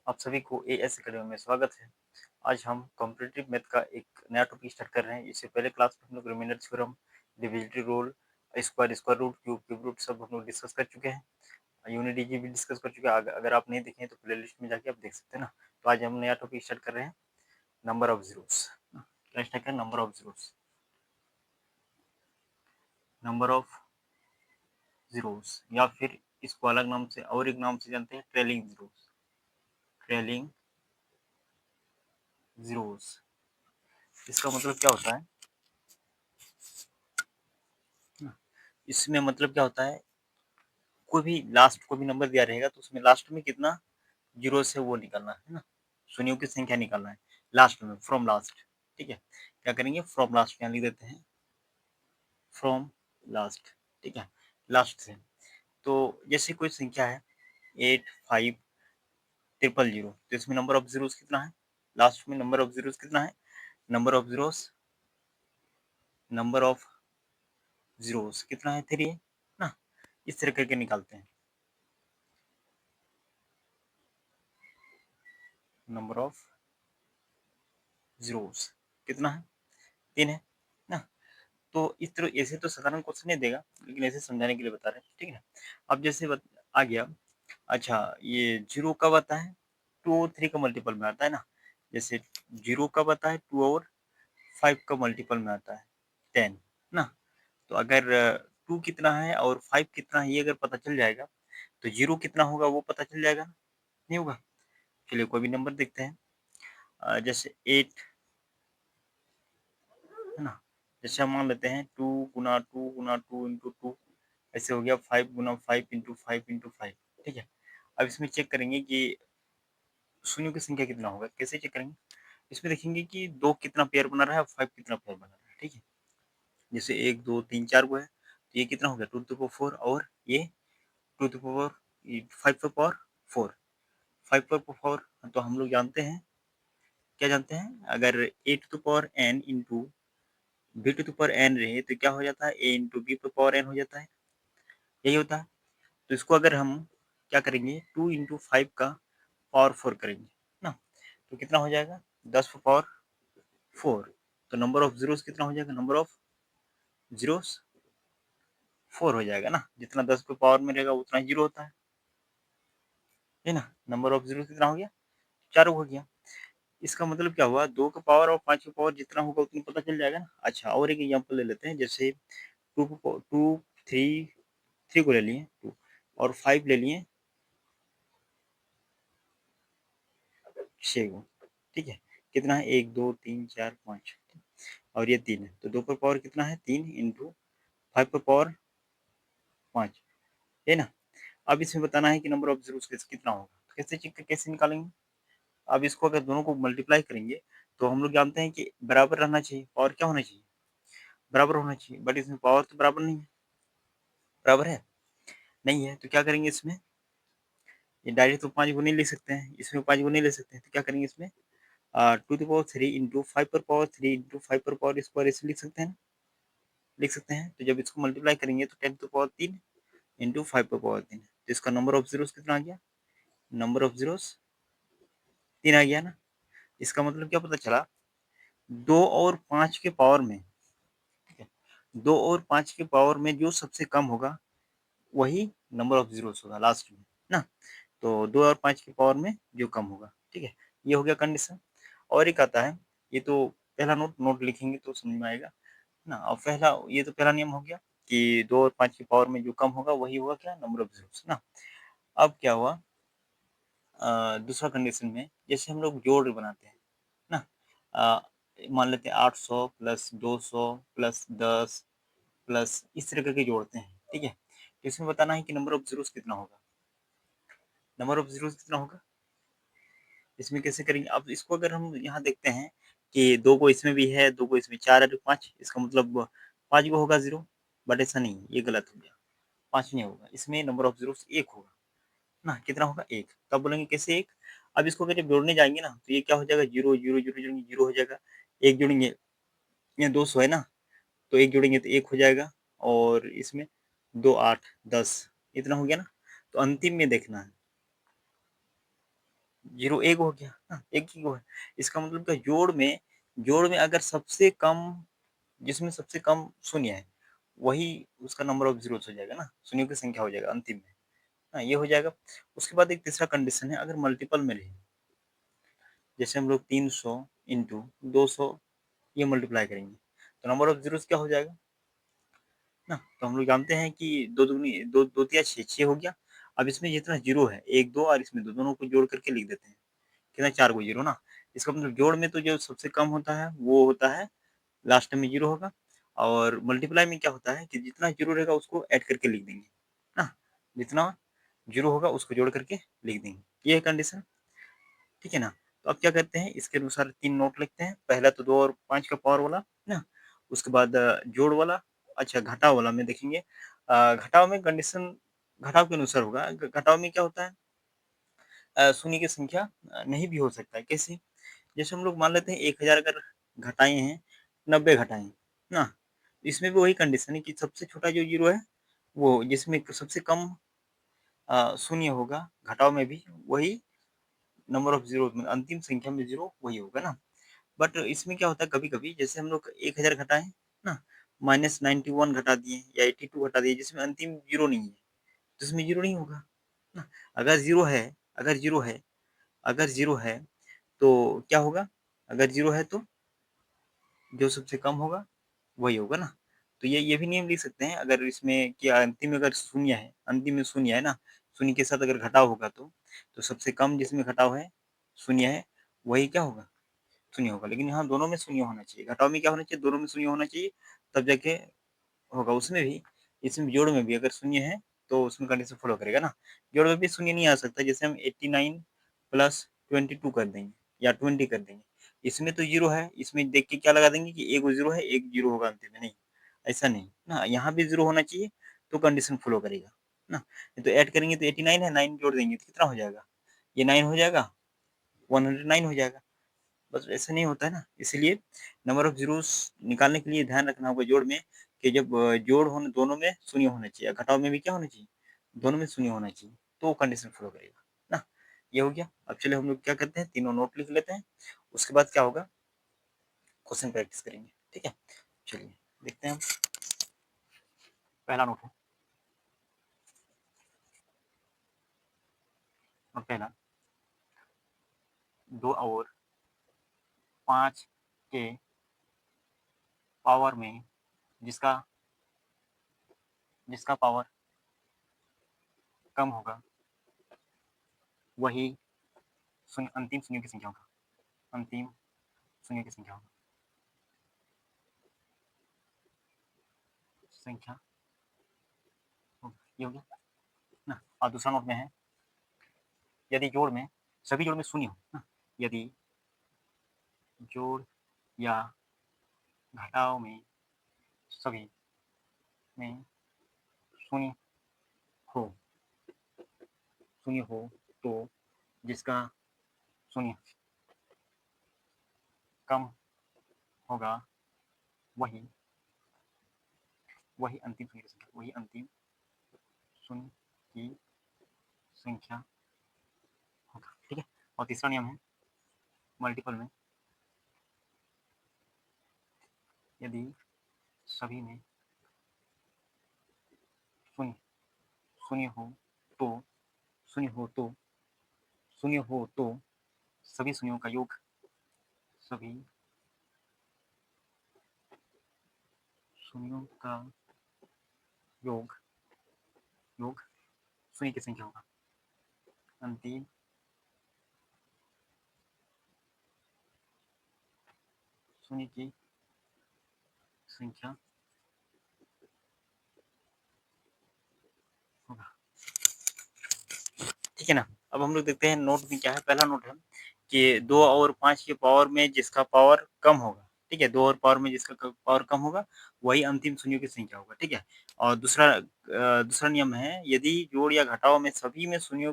आप सभी को एएस अकेडमी में स्वागत है। आज हम कॉम्पिटिटिव मैथ का एक नया टॉपिक स्टार्ट कर रहे हैं। इससे पहले क्लास में हम लोग reminder theorem, divisibility rule, square, square root, cube root सब हम लोग डिस्कस कर चुके हैं। यूनिट डिजिट भी डिस्कस कर चुके हैं। अगर आप नहीं देखे हैं तो प्लेलिस्ट में जाके आप देख सकते हैं ना। तो आज हम नया टॉपिक स्टार्ट कर रहे हैं, नंबर ऑफ जीरोस। क्या स्टार्ट करें? Number of zeros. Number of zeros या फिर इसको अलग नाम से और एक नाम से जानते हैं, ट्रेलिंग जीरोस। ट्रेलिंग जीरोस, इसका मतलब क्या होता है? इसमें मतलब क्या होता है, कोई भी लास्ट कोई भी नंबर दिया रहेगा तो उसमें लास्ट में कितना जीरो से वो निकालना है ना, शून्यों की संख्या निकालना है लास्ट में, फ्रॉम लास्ट। ठीक है, क्या करेंगे? फ्रॉम लास्ट यहाँ लिख देते हैं, फ्रॉम लास्ट। ठीक है, लास्ट से। तो जैसे कोई संख्या है 8500, तो इसमें नंबर ऑफ जीरोस कितना है? लास्ट में नंबर ऑफ जीरोस कितना है? Number of zeros, number of zeros कितना है? 3 है ना। इस तरह करके निकालते हैं। नंबर ऑफ जीरोस कितना है? 3 है ना। तो इस तरह ऐसे तो साधारण क्वेश्चन नहीं देगा, लेकिन ऐसे समझाने के लिए बता रहे हैं। ठीक है ना। अब जैसे आ गया, अच्छा ये जीरो कब आता है? 2 और 3 का मल्टीपल में आता है ना। जैसे जीरो कब आता है? 2 और 5 का मल्टीपल में आता है, 10 ना। तो अगर 2 कितना है और 5 कितना है ये अगर पता चल जाएगा तो जीरो कितना होगा वो पता चल जाएगा, नहीं होगा? चलिए कोई भी नंबर देखते हैं। जैसे 8 है ना। जैसे हम मान लेते हैं 2 गुना 2 ऐसे हो गया 5 गुना 5 इंटू 5 इंटू 5। ठीक है, अब इसमें चेक करेंगे कि शून्यों की संख्या कितना होगा। कैसे चेक करेंगे? इसमें देखेंगे कि 2 कितना पेयर बना रहा है और 5 कितना पेयर बना रहा है। ठीक है, जैसे 1 2 3 4 गो है तो ये कितना हो गया? 2 to the power 4 और ये 2 to the power 5 to the power 4। 5 to the power 4 तो हम लोग जानते हैं, क्या जानते हैं? अगर a to the power n into b to the power n रहे तो क्या हो जाता है? a into b to the power n हो जाता है, यही होता है। तो इसको अगर हम क्या करेंगे? 2 इंटू 5 का पावर 4 करेंगे ना, तो कितना हो जाएगा? 10 पावर 4। तो नंबर ऑफ जीरोस कितना हो जाएगा? नंबर ऑफ जीरोस 4 हो जाएगा ना। जितना 10 पे पावर में रहेगा उतना जीरो होता है ना। नंबर ऑफ जीरोस कितना हो गया? 4 हो गया। इसका मतलब क्या हुआ? 2 का पावर और 5 का पावर जितना होगा उतना पता चल जाएगा ना। अच्छा और एक एग्जाम्पल ले लेते हैं। जैसे टू थ्री थ्री को ले लिए 2 और 5 ले लिए 6 को। ठीक है, कितना है? 1 2 3 4 5 और ये 3 है। तो 2 पर पावर कितना है? 3 इंटू 5 पर पावर 5 है ना। अब इसमें बताना है कि नंबर ऑफ जीरोस कितना होगा। तो कैसे चेक कैसे निकालेंगे? अब इसको अगर दोनों को मल्टीप्लाई करेंगे तो हम लोग जानते हैं कि बराबर रहना चाहिए। पावर क्या होना चाहिए? बराबर होना चाहिए। बट इसमें पावर तो बराबर नहीं है। बराबर है? नहीं है। तो क्या करेंगे इसमें? ये डायरेक्ट तो 5 गुने ले सकते हैं, इसमें 5 गुने ले सकते हैं। तो क्या करेंगे इसमें? 2 to the power 3 इंटू 5 पर पावर 3 इंटू 5 पर पावर स्क्वायर ऐसे लिख सकते हैं, लिख सकते हैं। तो जब इसको मल्टीप्लाई करेंगे तो 10 to the power 3 इंटू 5 पर पावर 3। तो इसका नंबर ऑफ जीरोस कितना आ गया? नंबर ऑफ जीरोस 3 आ गया ना। इसका मतलब क्या पता चला? 2 और 5 के पावर में, ठीक है, 2 और 5 के पावर में जो सबसे कम होगा वही नंबर ऑफ जीरोस होगा लास्ट में ना। तो 2 और 5 के पावर में जो कम होगा। ठीक है, ये हो गया कंडीशन। और एक आता है, ये तो पहला नोट नोट लिखेंगे तो समझ में आएगा ना। और पहला ये तो पहला नियम हो गया कि 2 और 5 की पावर में जो कम होगा वही होगा क्या? नंबर ऑफ जीरोस ना। अब क्या हुआ? दूसरा कंडीशन में जैसे हम लोग जोड़ बनाते हैं ना, मान लेते हैं 800 प्लस 200 प्लस 10 प्लस इस तरह करके जोड़ते हैं। ठीक है, तो इसमें बताना है कि नंबर ऑफ जीरोस कितना होगा। नंबर ऑफ जीरोस कितना होगा? इसमें कैसे करेंगे? अब इसको अगर हम यहाँ देखते हैं कि 2 को इसमें भी है, 2 को इसमें 4 है तो 5, इसका मतलब 5 को होगा 0। बट ऐसा नहीं है, ये गलत हो गया। 5 नहीं होगा, इसमें नंबर ऑफ जीरोस 1 होगा ना। कितना होगा? 1। तब बोलेंगे कैसे 1? अब इसको अगर जब जोड़ने जाएँगे ना तो ये क्या हो जाएगा? 0 0 0 जोड़ेंगे 0 हो जाएगा। 1 जोड़ेंगे, ये 200 है ना, तो 1 जोड़ेंगे तो 1 हो जाएगा। और इसमें 2 8 10 इतना हो गया ना। तो अंतिम में देखना है, 0 1 हो गया ना, 1 ही है। इसका मतलब क्या, जोड़ में अगर सबसे कम, जिसमें सबसे कम शून्य है, वही उसका नंबर ऑफ ज़ीरोज़ हो जाएगा ना, शून्यों की संख्या हो जाएगा अंतिम में। हाँ, ये हो जाएगा। उसके बाद एक तीसरा कंडीशन है, अगर मल्टीपल में रहे, जैसे हम लोग 300 इंटू 200 ये मल्टीप्लाई करेंगे, तो नंबर ऑफ ज़ीरोज़ क्या हो जाएगा ना? तो हम लोग जानते हैं कि 2 दूनी 2 2 तिया 6, 6 हो गया। अब इसमें जितना ज़ीरो है, 1, 2 और इसमें 2, दोनों को जोड़ करके लिख देते हैं। कितना 4 गो ज़ीरो ना? इसका मतलब जोड़ में तो जो सबसे कम होता है, वो होता है लास्ट में 0 होगा, और मल्टीप्लाई में क्या होता है कि जितना 0 रहेगा उसको ऐड करके लिख देंगे, ना? जितना 0 होगा उसको जोड़ करके लिख देंगे। ये है कंडीशन, ठीक है ना? तो अब क्या करते हैं, इसके अनुसार 3 नोट लिखते हैं। पहला तो 2 और 5 का पावर वाला, ना? उसके बाद जोड़ वाला, अच्छा घटाव वाला में देखेंगे। घटाव में कंडीशन घटाव के अनुसार होगा। घटाव में क्या होता है, शून्य की संख्या नहीं भी हो सकता है। कैसे? जैसे हम लोग मान लेते हैं 1000 अगर घटाए हैं, 90 घटाए हैं, ना? इसमें भी वही कंडीशन है कि सबसे छोटा जो ज़ीरो है, वो जिसमें सबसे कम शून्य होगा, घटाव में भी वही नंबर ऑफ ज़ीरो में अंतिम संख्या में ज़ीरो वही होगा ना। बट इसमें क्या होता है, कभी-कभी जैसे हम लोग 1000 घटाएँ ना, माइनस 91 घटा दिए या 82 घटा दिए, जिसमें अंतिम ज़ीरो नहीं है, तो इसमें ज़ीरो नहीं होगा ना। अगर ज़ीरो है अगर ज़ीरो है अगर ज़ीरो है तो क्या होगा? अगर ज़ीरो है तो जो सबसे कम होगा वही होगा ना। तो ये भी नियम लिख सकते हैं, अगर इसमें कि अंतिम में अगर शून्य है, अंतिम में शून्य है ना, शून्य के साथ अगर घटाव होगा तो सबसे कम जिसमें घटाव है, शून्य है, वही क्या होगा? शून्य होगा। लेकिन यहाँ दोनों में शून्य होना चाहिए। घटाव में क्या होना चाहिए? दोनों में शून्य होना चाहिए, तब जाके होगा। उसमें भी, इसमें जोड़ में भी अगर शून्य है, तो उसमें कंडीशन फॉलो करेगा ना। जोड़ में भी शून्य नहीं आ सकता, जैसे हम 89 प्लस 22 कर देंगे या 20 कर देंगे। इसमें तो ज़ीरो है, इसमें देख के क्या लगा देंगे कि एक ज़ीरो है, एक ज़ीरो होगा अंतिम में, नहीं, ऐसा नहीं, ना। यहाँ भी ज़ीरो होना चाहिए, तो कंडीशन फॉलो करेगा, ना। नहीं तो ऐड करेंगे तो 89 है, 9 जोड़ देंगे तो कितना हो जाएगा? ये 9 हो जाएगा, 109 हो जाएगा। बस ऐसा नहीं होता है ना, इसीलिए नंबर ऑफ ज़ीरोज़ निकालने के लिए ध्यान रखना होगा जोड़ में, कि जब जोड़ होने दोनों में शून्य होना चाहिए, घटाव में भी क्या होना चाहिए? दोनों में शून्य होना चाहिए, तो कंडीशन फॉलो करेगा, ना। ये हो गया। अब चलिए हम लोग क्या करते हैं, तीनों नोट लिख लेते हैं, उसके बाद क्या होगा, क्वेश्चन प्रैक्टिस करेंगे, ठीक है? चलिए देखते हैं हम। पहला नोट है, नोट पहला, 2 और 5 के पावर में जिसका जिसका पावर कम होगा, वही अंतिम शून्य की संख्या होगा। अंतिम शून्य की संख्या होगा, संख्या होगा। ये हो गया ना। और दूसरा नोट में है, यदि जोड़ में, सभी जोड़ में शून्य हो ना, यदि जोड़ या घटाव में सभी में शून्य हो शून्य हो तो जिसका शून्य कम होगा, वही वही अंतिम शून्य की संख्या, वही अंतिम शून्य की संख्या होगा, ठीक है? और तीसरा नियम है, मल्टीपल में यदि सभी में शून्य शून्य हो तो शून्य हो तो शून्य हो तो सभी शून्यों का योग, सभी शून्यों का योग योग शून्य की संख्या होगा, अंतिम शून्य की संख्या होगा, ठीक है ना। अब हम लोग देखते हैं नोट में क्या है। पहला नोट है कि 2 और 5 के पावर में जिसका पावर कम होगा, ठीक है? 2 और पावर में जिसका पावर कम होगा, वही अंतिम शून्यों की संख्या होगा, ठीक है? और दूसरा नियम है, यदि जोड़ या घटाव में सभी में शून्य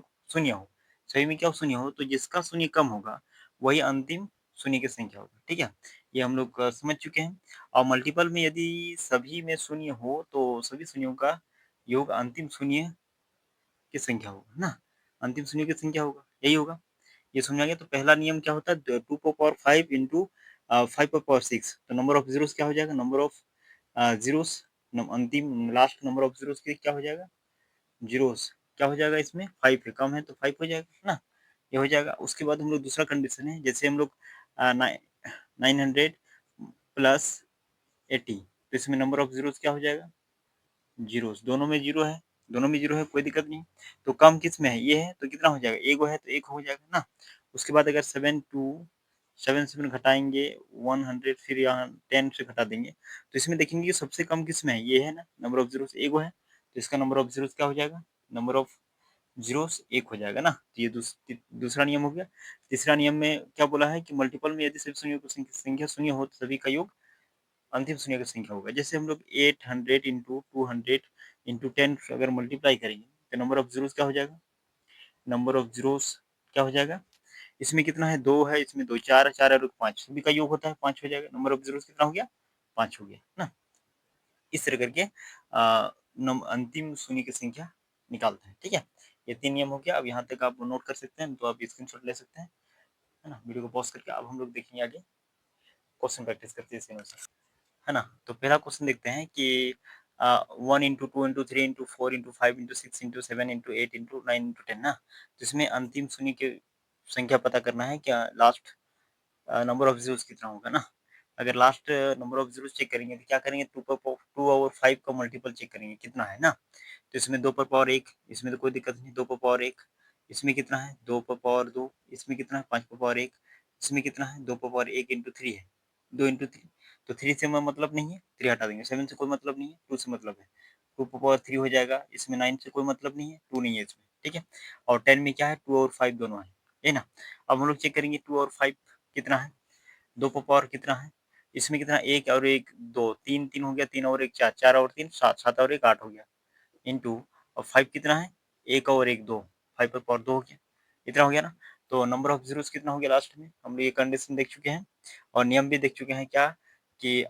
हो, सभी में क्या शून्य हो, तो जिसका शून्य कम होगा, वही अंतिम शून्य की संख्या होगा, ठीक है? ये हम लोग समझ चुके हैं। और मल्टीपल में यदि सभी में शून्य हो, तो सभी शून्यों का योग अंतिम शून्य की संख्या होगा ना, अंतिम शून्य की संख्या होगा, यही होगा। ये समझ आ गया। तो पहला नियम क्या होता है, 2 पावर 5 इंटू 5 पावर 6, तो नंबर ऑफ जीरोस क्या हो जाएगा, नंबर ऑफ जीरोस, अंतिम लास्ट नंबर ऑफ जीरोस क्या हो जाएगा, जीरोस क्या हो जाएगा, इसमें 5 है, कम है तो 5 हो जाएगा ना, ये हो जाएगा। उसके बाद हम लोग दूसरा कंडीशन है, जैसे हम लोग 900 प्लस 80, तो इसमें नंबर ऑफ जीरोस क्या हो जाएगा, जीरोस, दोनों में जीरो है, दोनों में जीरो है, कोई दिक्कत नहीं। तो कम किस में है, ये है, तो कितना हो जाएगा, एक है तो एक हो जाएगा ना। उसके बाद अगर 7 से घटाएंगे 100, फिर यहाँ 10 से घटा देंगे, तो इसमें देखेंगे कि सबसे कम किस में है, ये है ना, नंबर ऑफ जीरोस एक है, तो इसका नंबर ऑफ जीरोस क्या हो जाएगा, नंबर ऑफ जीरोस एक हो जाएगा ना। तो ये दूसरा नियम हो गया। तीसरा नियम में क्या बोला है कि मल्टीपल में यदि सभी संख्या शून्य हो तो सभी का योग अंतिम शून्य की संख्या होगा। जैसे हम लोग 800 इंटू 200 इंटू 10 अगर मल्टीप्लाई करेंगे तो नंबर ऑफ जीरोस क्या हो जाएगा, नंबर ऑफ जीरोस क्या हो जाएगा, इसमें कितना है, दो है, इसमें दो, चार, चार और पाँच, सभी का योग होता है, पाँच हो जाएगा। नंबर ऑफ जीरोस कितना हो गया, पाँच हो गया ना। इस तरह करके अंतिम शून्य की संख्या निकालते हैं। ठीक है, ये तीन नियम हो गया। अब यहाँ तक आप नोट कर सकते हैं, तो आप स्क्रीनशॉट ले सकते हैं, है ना। वीडियो को पॉज करके अब हम लोग देखेंगे आगे, क्वेश्चन प्रैक्टिस करते हैं इसी अनुसार, है ना। तो पहला क्वेश्चन देखते हैं कि 1 into 2 into 3 into 4 into 5 into 6 into 7 into 8 into 9 into 10 ना। तो इसमें अंतिम शून्य की संख्या पता करना है, क्या लास्ट नंबर ऑफ जीरोस कितना होगा ना। अगर last number of zeros check करेंगे तो क्या करेंगे, 2 और 5 का मल्टीपल चेक करेंगे कितना है ना। तो इसमें 2 पर पावर 1, इसमें तो कोई दिक्कत नहीं, 2 पर पावर 1, इसमें कितना है 2 पर पावर 2, इसमें कितना है 5 पर पावर 1, इसमें कितना है 2 पर पावर 1 इंटू 3 है, 2 इंटू 3, तो 3 से हमें मतलब नहीं है, 3 हटा देंगे, 7 से कोई मतलब नहीं है, 2 से मतलब है, 2 पर पावर 3 हो जाएगा, इसमें 9 से कोई मतलब नहीं है, 2 नहीं है इसमें, ठीक है। और 10 में क्या है, 2 और 5 दोनों है ना। अब हम लोग चेक करेंगे 2 और 5 कितना है, 2 पर पावर कितना है, इसमें कितना, एक और एक दो, तीन, तीन हो गया, तीन और एक चार, चार और तीन सात, सात और एक आठ हो गया, इंटू और 5 कितना है, एक और एक दो, 5 पर पावर 2 हो गया, इतना हो गया ना। तो नंबर ऑफ जीरोस कितना हो गया लास्ट में, हम लोग ये कंडीशन देख चुके हैं और नियम भी देख चुके हैं, क्या कि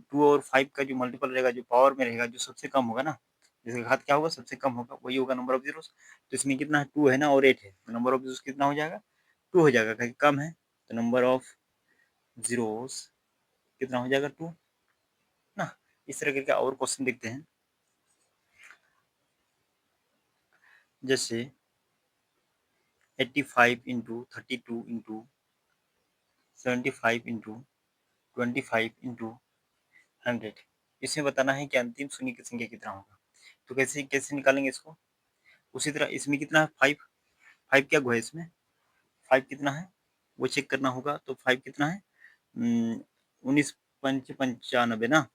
2 और 5 का जो मल्टीपल रहेगा, जो पावर में रहेगा, जो सबसे कम होगा ना, जिसका घात क्या होगा, सबसे कम होगा, वही होगा नंबर ऑफ जीरोस। तो इसमें कितना है, 2 है ना और 8 है, तो नंबर ऑफ जीरोस कितना हो जाएगा, 2 हो जाएगा, क्योंकि कम है, तो नंबर ऑफ जीरोस कितना हो जाएगा, 2 ना। इस तरह करके और क्वेश्चन देखते हैं, जैसे 85 इंटू 32 इंटू 75 इंटू 25 इंटू 100, इसमें बताना है कि अंतिम शून्य की संख्या कितना होगा। तो कैसे कैसे निकालेंगे इसको, उसी तरह इसमें कितना है, 5, 5 क्या हुआ है इसमें, 5 कितना है वो चेक करना होगा। तो 5 कितना है, 19 पंच 95 ना,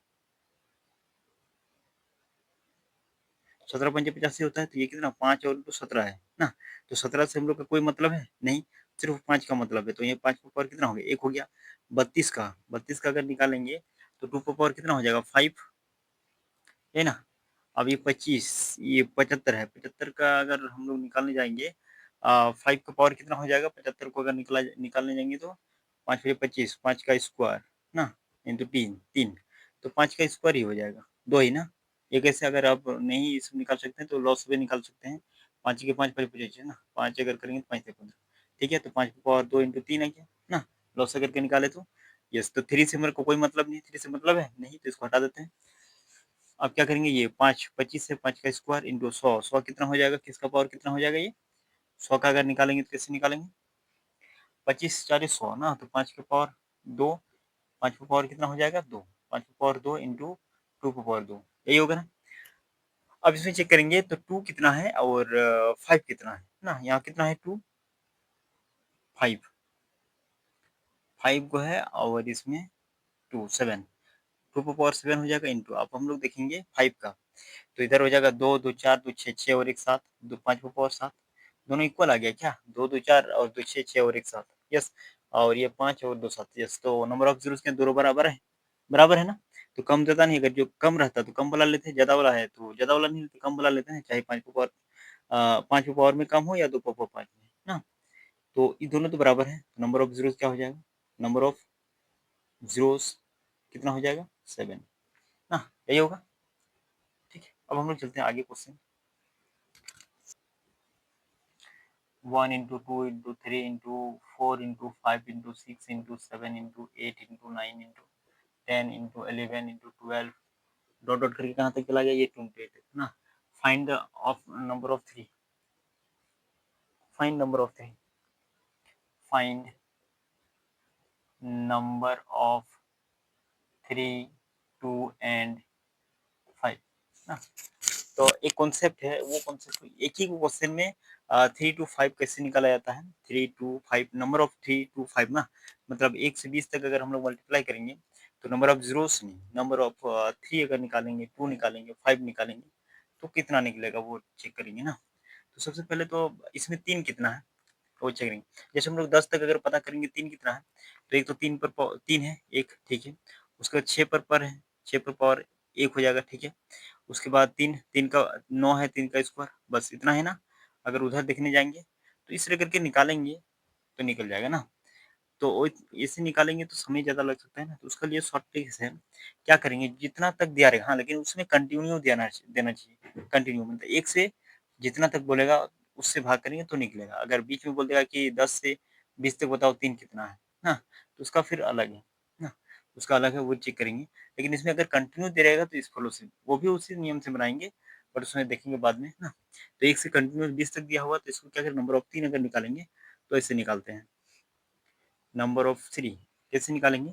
17 पंचे 85 होता है, तो ये कितना, 5 और तो 17 है ना। तो 17 से हम लोग का कोई मतलब है नहीं, सिर्फ 5 का मतलब है, तो ये 5 का पावर कितना हो गया, एक हो गया। 32 का अगर निकालेंगे तो 2 का पावर कितना हो जाएगा, 5, है ना। अब ये 25, ये 75 है, 75 का अगर हम लोग निकालने जाएंगे, 5 का पावर कितना हो जाएगा, 75 को अगर निकालने जाएंगे तो 5 बजे 25, 5 का स्क्वायर ना, इंटू तीन, तीन, तो 5 का स्क्वायर ही हो जाएगा, दो ही ना। ये कैसे, अगर आप नहीं इसमें निकाल सकते हैं तो लॉस भी निकाल सकते हैं, 5 के 5 पहले पूछे ना, 5 अगर करेंगे तो 5 से 15, ठीक है। तो 5 का पावर 2 इंटू तीन है क्या ना, लॉस अगर के निकाले तो यस। तो 3 से मेरे को कोई मतलब नहीं, 3 से मतलब है नहीं, तो इसको हटा देते हैं। अब क्या करेंगे, ये 5, 25 से 5 का स्क्वायर इंटू 100, 100 कितना हो जाएगा, किसका पावर कितना हो जाएगा, ये 100 का अगर निकालेंगे तो कैसे निकालेंगे, 25 4 100 ना, तो 5 का पावर 2, 5 का पावर कितना हो जाएगा, 2, 5 का पावर 2 इंटू 2 का पावर 2, यही होगा ना। अब इसमें चेक करेंगे तो 2 कितना है और 5 कितना है ना, यहाँ कितना है 2, 5, 5 को है और इसमें 2 7, 2 का पावर 7 हो जाएगा इंटू, अब हम लोग देखेंगे 5 का, तो इधर हो जाएगा 2 2 4 2 6 6 और एक 7, 2 5 को पावर 7, दोनों इक्वल आ गया क्या, 2 2 4 और 2 6 6 और एक 7, यस। और ये 5 और 2 7, यस। तो नंबर ऑफ जीरोस के दोनों बराबर है, बराबर है ना। तो कम ज्यादा नहीं, अगर जो कम रहता तो कम वाला लेते हैं, ज्यादा वाला है तो ज्यादा वाला नहीं तो कम वाला लेते हैं, चाहे 5 को पावर 5 को पावर में कम हो या 2 को पावर 5 में ना। तो ये दोनों तो बराबर है, नंबर ऑफ जीरोस क्या हो जाएगा, नंबर ऑफ जीरोस कितना हो जाएगा, 7 ना, यही होगा। ठीक है, अब हम लोग चलते हैं आगे question. 1 into 2 into 3 into 4 into 5 into 6 into 7 into 8 into 9 into 10 into 11 into 12 dot dot करके कहाँ तक चला गया, ये 28 है ना। Find the of number of 3, find number of 3, find number of 3 2 and 5 ना। तो एक कॉन्सेप्ट है, वो कॉन्सेप्ट एक ही क्वेश्चन में 3 to 5 कैसे निकाला जाता है। 3 to 5 नंबर ऑफ 3 to 5 ना, मतलब 1 से 20 तक अगर हम लोग मल्टीप्लाई करेंगे तो नंबर ऑफ जीरोस नहीं, नंबर ऑफ 3 अगर निकालेंगे, 2 निकालेंगे, 5 निकालेंगे तो कितना निकलेगा वो चेक करेंगे ना। तो सबसे पहले तो इसमें 3 कितना है वो चेक करेंगे। जैसे हम लोग 10 तक अगर पता करेंगे 3 कितना है, तो एक तो 3 पर 3 है एक, ठीक है। उसके बाद 6 पर है, 6 पर पावर 1 हो जाएगा, ठीक है। उसके बाद 3 3 का 9 है, 3 का स्क्वायर, बस इतना है ना। अगर उधर देखने जाएंगे तो इस तरह करके निकालेंगे तो निकल जाएगा ना। तो ऐसे निकालेंगे तो समय ज़्यादा लग सकता है ना, तो उसके लिए शॉर्ट ट्रिक्स है। क्या करेंगे, जितना तक दिया रहेगा, हाँ लेकिन उसमें कंटिन्यू देना चाहिए। कंटिन्यू मतलब 1 से जितना तक बोलेगा उससे भाग करेंगे तो निकलेगा। अगर बीच में बोल देगा कि 10 से 20 तक बताओ 3 कितना है ना, तो उसका फिर अलग है ना, उसका अलग है, वो चेक करेंगे। लेकिन इसमें अगर कंटिन्यू दे रहेगा तो इस फॉलो से वो भी उसी नियम से बनाएंगे, बट उसमें देखेंगे बाद में ना। तो 1 से कंटिन्यू 20 तक दिया हुआ तो इसको क्या करें, नंबर ऑफ 3 अगर निकालेंगे तो ऐसे निकालते हैं। नंबर ऑफ 3 कैसे निकालेंगे,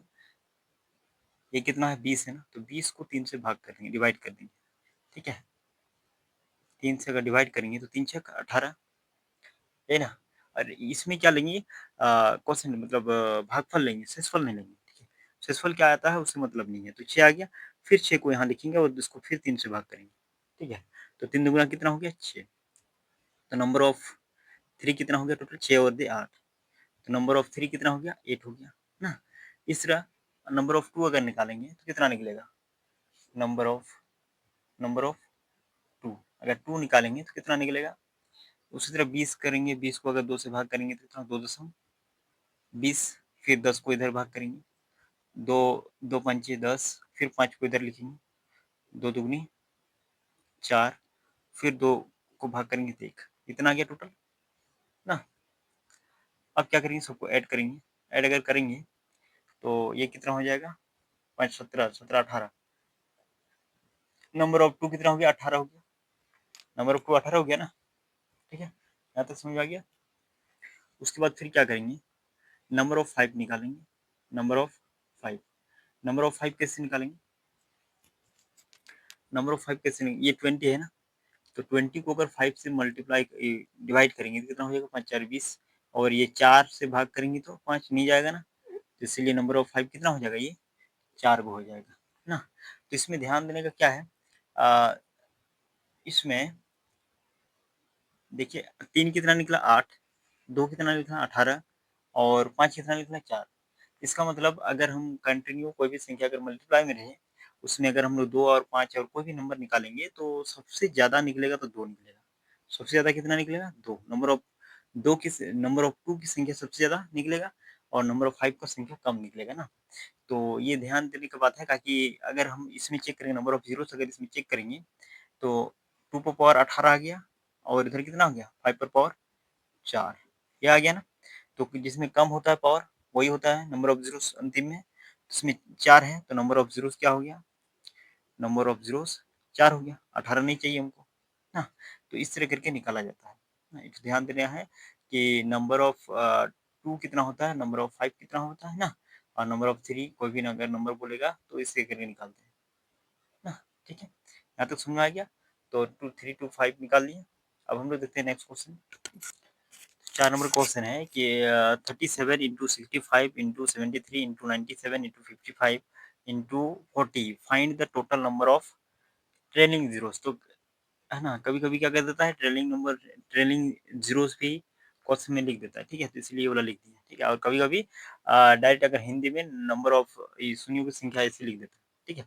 ये कितना है 20 है ना, तो 20 को 3 से भाग कर देंगे, डिवाइड कर देंगे, ठीक है। 3 से अगर डिवाइड करेंगे तो 3 छक 18 है ना। और इसमें क्या लेंगे, क्वेश्चन मतलब भागफल लेंगे, शेषफल नहीं लेंगे, ठीक है। शेषफल क्या आता है उससे मतलब नहीं है, तो 6 आ गया, फिर 6 को यहाँ लिखेंगे और इसको फिर 3 से भाग करेंगे, ठीक है। तो 3 दुगुना कितना हो गया 6। तो नंबर ऑफ 3 कितना हो गया टोटल, 6 और दे 8। तो नंबर ऑफ 3 कितना हो गया 8 हो गया ना। इस तरह नंबर ऑफ 2 अगर निकालेंगे तो कितना निकलेगा, नंबर ऑफ नंबर ऑफ 2 अगर 2 निकालेंगे तो कितना निकलेगा। उसी तरह 20 करेंगे, 20 को अगर 2 से भाग करेंगे तो कितना 2.20, फिर 10 को इधर भाग करेंगे, 2 2 पंचे 10, फिर 5 को इधर लिखेंगे, 2 दुगनी 4, फिर 2 को भाग करेंगे तो 1, इतना आ गया टोटल ना। अब क्या करेंगे, सबको ऐड करेंगे। ऐड अगर करेंगे तो ये कितना हो जाएगा 5 17 17 18। नंबर ऑफ 2 कितना हो गया 18 हो गया, नंबर ऑफ 2 18 हो गया ना, ठीक है। यहाँ तक समझ आ गया। उसके बाद फिर क्या करेंगे, नंबर ऑफ 5 निकालेंगे। नंबर ऑफ 5, नंबर ऑफ 5 कैसे निकालेंगे, नंबर ऑफ 5 कैसे ये 20 है ना, तो 20 को अगर 5 से मल्टीप्लाई डिवाइड करेंगे तो कितना हो जाएगा 5 4 20, और ये 4 से भाग करेंगे तो 5 नहीं जाएगा ना, तो इसीलिए नंबर ऑफ 5 कितना हो जाएगा, ये 4 को हो जाएगा ना। तो इसमें ध्यान देने का क्या है, इसमें देखिए 3 कितना निकला 8, 2 कितना निकला 18 और 5 कितना निकला 4। इसका मतलब अगर हम कंटिन्यू कोई भी संख्या अगर मल्टीप्लाई में रहे, उसमें अगर हम लोग 2 और 5 और कोई भी नंबर निकालेंगे तो सबसे ज़्यादा निकलेगा तो 2 निकलेगा। सबसे ज़्यादा कितना निकलेगा 2, नंबर ऑफ 2 की नंबर ऑफ 2 की संख्या सबसे ज़्यादा निकलेगा और नंबर ऑफ 5 का संख्या कम निकलेगा ना। तो ये ध्यान देने की बात है, ताकि अगर हम इसमें चेक करेंगे नंबर ऑफ ज़ीरोस अगर इसमें चेक करेंगे तो 2 पर पावर 18 आ गया और इधर कितना आ गया 5 पर पावर 4, ये आ गया ना। तो जिसमें कम होता है पावर वही होता है नंबर ऑफ जीरोस अंतिम में, इसमें 4 है तो नंबर ऑफ जीरोस क्या हो गया, नंबर ऑफ जीरोस 4 हो गया, 18 नहीं चाहिए हमको ना। तो इस तरह करके निकाला जाता है ना। एक ध्यान देना है कि नंबर ऑफ 2 कितना होता है, नंबर ऑफ 5 कितना होता है ना, और नंबर ऑफ 3 कोई भी अगर नंबर बोलेगा तो इसे करके निकालते हैं ना, ठीक है। यहाँ तक समझ में आ गया। तो 2 3 2 5 निकाल लिए। अब हम लोग देखते हैं नेक्स्ट क्वेश्चन। 4 नंबर क्वेश्चन है कि 37 into 65 into 73 into 97 into 55 into 40 find the total number of trailing zeros. तो है ना, कभी कभी क्या कर देता है ट्रेलिंग नंबर, ट्रेलिंग जीरोस भी क्वेश्चन में लिख देता है, ठीक है, तो इसलिए ये वाला लिख दिया, ठीक है। और कभी कभी डायरेक्ट अगर हिंदी में नंबर ऑफ शून्यों की संख्या ऐसे लिख देता है, ठीक है।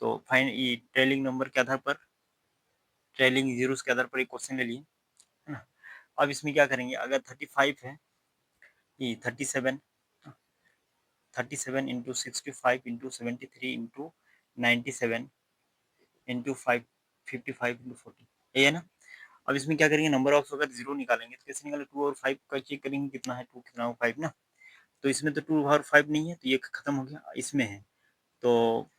तो फाइंड ये ट्रेलिंग नंबर के आधार पर, ट्रेलिंग जीरोस के आधार पर एक क्वेश्चन ले लिए, है ना। अब इसमें क्या करेंगे, अगर 35 है, ये 37, 37 into 65 into 73 into 97 into 5 55 into 40, ये है ना। अब इसमें क्या करेंगे, नंबर ऑफ अगर 0 निकालेंगे तो कैसे निकालेंगे, 2 और 5 का चेक करेंगे कितना है, 2 कितना हो 5 ना, तो इसमें तो 2 और 5 नहीं है, तो ये खत्म हो गया, इसमें है तो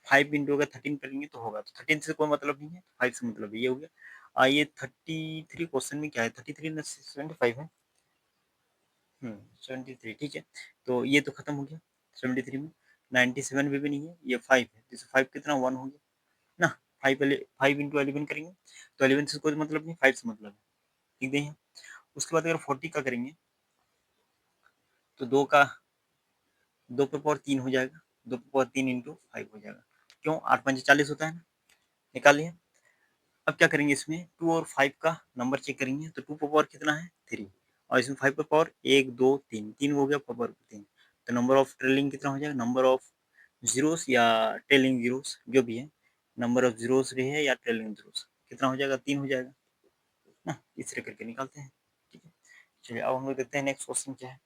5 इंटू अगर 13 करेंगे तो होगा, तो 13 से कोई मतलब नहीं है, 5 से मतलब है, ये हो गया। ये 33 क्वेश्चन में क्या है, 33 ना 75 है, 73 ठीक है, तो ये तो खत्म हो गया 73 में, 97 में भी नहीं है, ये 5 है, जैसे 5 कितना 1 हो गया ना, 5 इंटू 11 करेंगे तो 11 से कोई मतलब नहीं, 5 से मतलब है, ठीक है। उसके बाद अगर 40 का करेंगे तो 2 पर पावर 3 हो जाएगा, 2 पर पावर 3 इंटू 5 हो जाएगा, क्यों 8 5 40 होता है ना, निकाल लिया। अब क्या करेंगे, इसमें 2 और 5 का नंबर चेक करेंगे, तो 2 पर पावर कितना है 3, और इसमें 5 पर पावर 1 2 3 3 हो गया, पावर 3, तो नंबर ऑफ ट्रेलिंग कितना हो जाएगा, नंबर ऑफ जीरोस या टेलिंग जीरोस जो भी है, नंबर ऑफ जीरोस रहे है या टेलिंग जीरोस कितना हो जाएगा, 3 हो जाएगा ना, इस तरह करके निकालते हैं, ठीक है। चलिए अब हम लोग देखते हैं नेक्स्ट क्वेश्चन क्या है।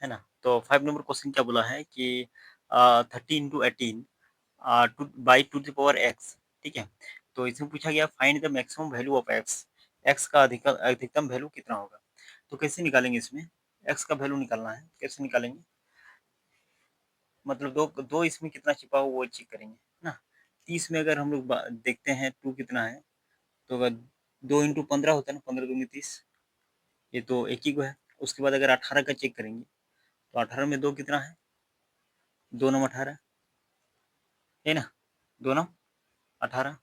है ना, तो 5 नंबर क्वेश्चन क्या बोला है कि 30 into 18 by to the power x, ठीक है, तो इसमें पूछा गया find the maximum value of x, x का अधिकतम वैल्यू कितना होगा, तो कैसे निकालेंगे, इसमें एक्स का वैल्यू निकालना है, कैसे निकालेंगे, मतलब दो दो इसमें कितना छिपा हुआ वो चेक करेंगे ना, 30 में अगर हम लोग देखते हैं टू कितना है, तो अगर 2 इंटू 15 होता है ना, 15 दूनी 30, ये तो एक ही को है। उसके बाद अगर 18 का चेक करेंगे तो 18 में 2 कितना है, 2 9 18 है ना, 2 9 18,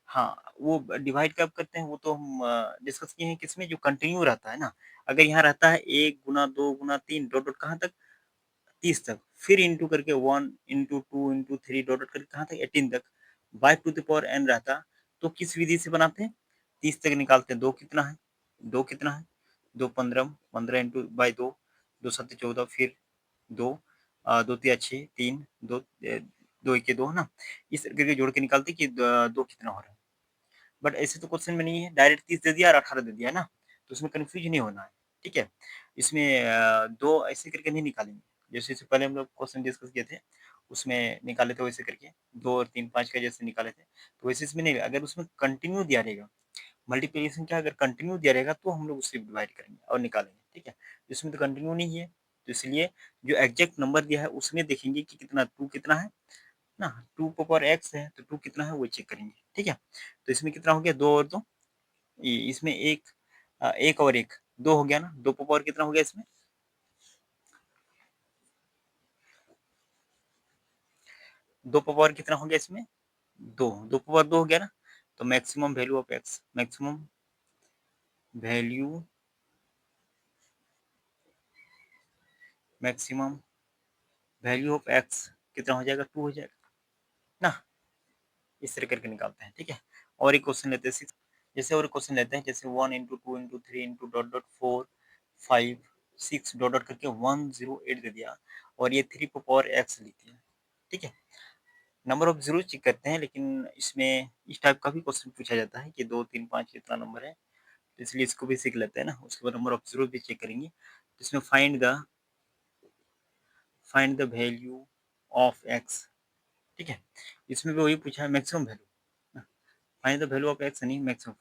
हाँ, वो डिवाइड कब करते हैं वो तो हम डिस्कस किए हैं, किसमें जो कंटिन्यू रहता है ना, अगर यहाँ रहता है 1 गुना 2 गुना 3 डॉट डॉट कहाँ तक 30 तक, फिर इंटू करके 1 इंटू 2 इंटू 3 डॉट डॉट करके कहाँ तक 18 तक, by to the power N रहता, तो किस विधि से बनाते हैं, 30 तक निकालते हैं, 2 कितना है, 2 कितना है, 2 15 15 इंटू बाई 2, 2 7 14, फिर 2 2 3 6 3 2 2 1 2 है ना, इस करके जोड़ के निकालते कि 2 कितना हो रहा है, बट ऐसे तो क्वेश्चन में नहीं है, डायरेक्ट 30 दे दिया और 18 दे दिया है ना, तो उसमें कंफ्यूज नहीं होना है, ठीक है। इसमें दो ऐसे करके नहीं निकालेंगे, जैसे इससे पहले हम लोग क्वेश्चन डिस्कस किए थे, उसमें निकाले थे वैसे करके, 2 और 3 5 का जैसे निकाले थे, तो वैसे इसमें नहीं, अगर उसमें कंटिन्यू दिया रहेगा, मल्टीप्लिकेशन क्या अगर कंटिन्यू दिया रहेगा तो हम लोग उससे डिवाइड करेंगे और निकालेंगे, ठीक है, इसमें तो कंटिन्यू नहीं है, तो इसलिए जो एग्जैक्ट नंबर दिया है उसमें देखेंगे कि कितना टू कितना है ना, 2 पावर एक्स है तो 2 कितना है वो चेक करेंगे, ठीक है, तो इसमें कितना हो गया, 2 और 2, इसमें एक और एक 2 हो गया ना, 2 पावर कितना हो गया इसमें, 2 पावर कितना हो गया इसमें, 2 पावर 2 हो गया ना, तो maximum value of x, value maximum value of x कितना हो जाएगा, 2 हो जाएगा ना, इस तरह करके निकालते हैं, ठीक है। और एक क्वेश्चन लेते हैं 6, जैसे और क्वेश्चन लेते हैं, जैसे 1 into 2 into 3 into dot dot 4 5 6 dot dot करके 108 दे दिया, और ये 3 पर पावर एक्स लेती है, ठीक है। नंबर ऑफ जीरो चेक करते हैं, लेकिन इसमें इस टाइप का भी क्वेश्चन पूछा जाता है कि 2 3 5 कितना नंबर है, तो इसलिए इसको भी सीख लेते हैं ना, उसके बाद नंबर ऑफ जीरो भी चेक करेंगे, तो इसमें find the value of x, ठीक है, इसमें भी वही पूछा है maximum value, find the value of x नहीं maximum,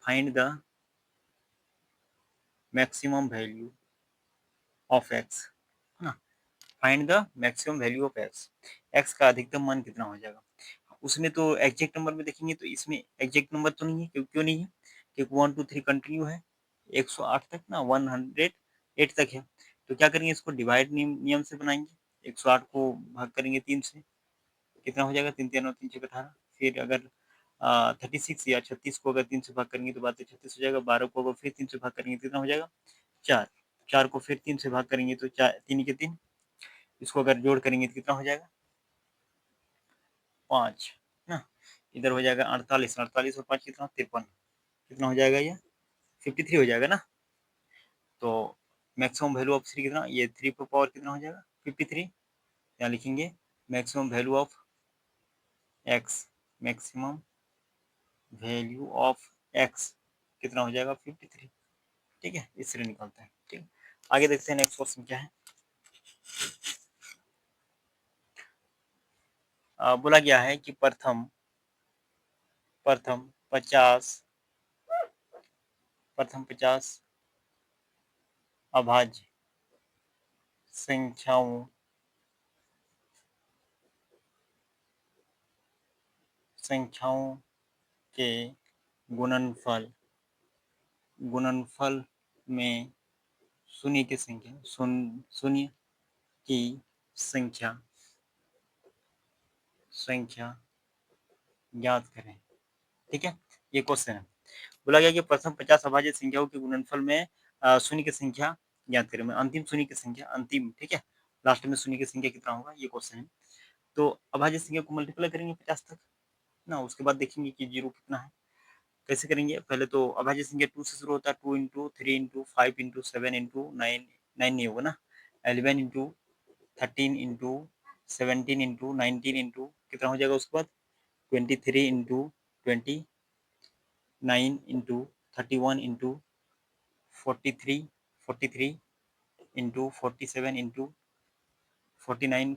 find the maximum value of x, है ना, find the maximum value of x, x का अधिकतम मान कितना हो जाएगा, उसमें तो एग्जैक्ट नंबर में देखेंगे तो इसमें एग्जैक्ट नंबर तो नहीं है, क्यों नहीं है, क्योंकि 1 2 3 कंटिन्यू है, 108 तक ना 108 तक है, तो क्या करेंगे, इसको डिवाइड नियम से बनाएंगे, 108 को भाग करेंगे 3 से, कितना हो जाएगा, 3 3 9 3 6 18, फिर अगर 36 या 36 को अगर 3 से भाग करेंगे तो बात 36 हो जाएगा, 12 को अगर फिर 3 से भाग करेंगे कितना हो जाएगा, 4, 4 को फिर 3 से भाग करेंगे तो 4 3 के 3, इसको अगर जोड़ करेंगे तो कितना हो जाएगा, 5 ना, इधर हो जाएगा 48, 48 और 5 कितना 53, कितना हो जाएगा ये 53 हो जाएगा ना, तो मैक्सिमम वैल्यू ऑफ 3 कितना, ये 3 पर पावर कितना हो जाएगा 53। यहाँ लिखेंगे maximum value of x, maximum value of x कितना हो जाएगा 53। ठीक है, इस तरह निकालते हैं। ठीक है, आगे देखते हैं नेक्स्ट क्वेश्चन क्या है। बोला गया है कि प्रथम 50 अभाज्य संख्याओं के गुणनफल में शून्य की संख्या ज्ञात करें। ठीक है, ये क्वेश्चन है। बोला गया कि प्रथम 50 अभाज्य संख्याओं के गुणनफल में शून्य की संख्या ज्ञात करें, अंतिम शून्य की संख्या, अंतिम, ठीक है, लास्ट में शून्य की संख्या कितना होगा, ये क्वेश्चन है। तो अभाज्य संख्या को मल्टीप्लाई करेंगे 50 तक ना, उसके बाद देखेंगे कि जीरो कितना है। कैसे करेंगे, पहले तो अभाज्य संख्या 2 से शुरू होता है, 2 इंटू 3 इंटू 5 इंटू 7 इंटू 9, 9 नहीं होगा ना, 11 इंटू 13 इंटू 17 इंटू 19 इंटू कितना हो जाएगा, उसके बाद 23 into 29 into 31 into 43 into 47 into 49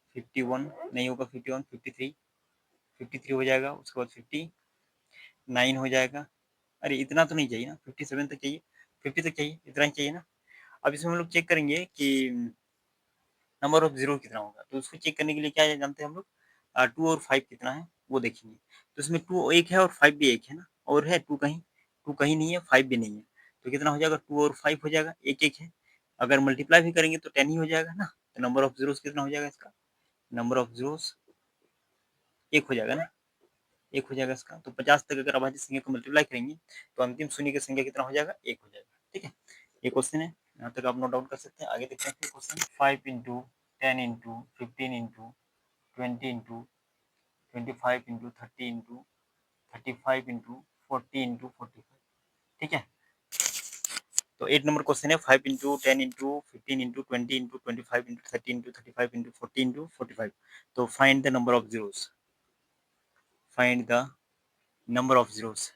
51 नहीं होगा, 53 हो जाएगा, उसके बाद 59 हो जाएगा। अरे इतना तो नहीं चाहिए ना, 57 तक चाहिए, 50 तक चाहिए, इतना ही चाहिए ना। अब इसमें हम लोग चेक करेंगे कि नंबर ऑफ जीरो कितना होगा, तो उसको चेक करने के लिए क्या जानते हैं हम लोग, 2 और 5 कितना है वो देखेंगे। तो इसमें 2 एक है और 5 भी एक है ना, और है 2 कहीं नहीं है, 5 भी नहीं है, तो कितना हो जाएगा 2 और 5 हो जाएगा, एक एक है। अगर मल्टीप्लाई भी करेंगे तो 10 ही हो जाएगा ना, तो नंबर ऑफ जीरोस कितना हो जाएगा इसका, नंबर ऑफ जीरोस एक हो जाएगा ना, एक हो जाएगा इसका। तो 50 तक अगर अभाज्य संख्या को मल्टीप्लाई करेंगे तो अंतिम शून्य की संख्या कितना हो जाएगा, एक हो जाएगा। ठीक है, ये क्वेश्चन है, यहाँ तक आप नोट डाउन कर सकते हैं। आगे देखते हैं question, 5 into 10 into 15 into 20 into 25 into 30 into 35 into 40 into 45। ठीक है, तो 8 नंबर क्वेश्चन है, 5 into 10 into 15 into 20 into 25 into 30 into 35 into 40 into 45। तो find the number of zeros, find the number of zeros,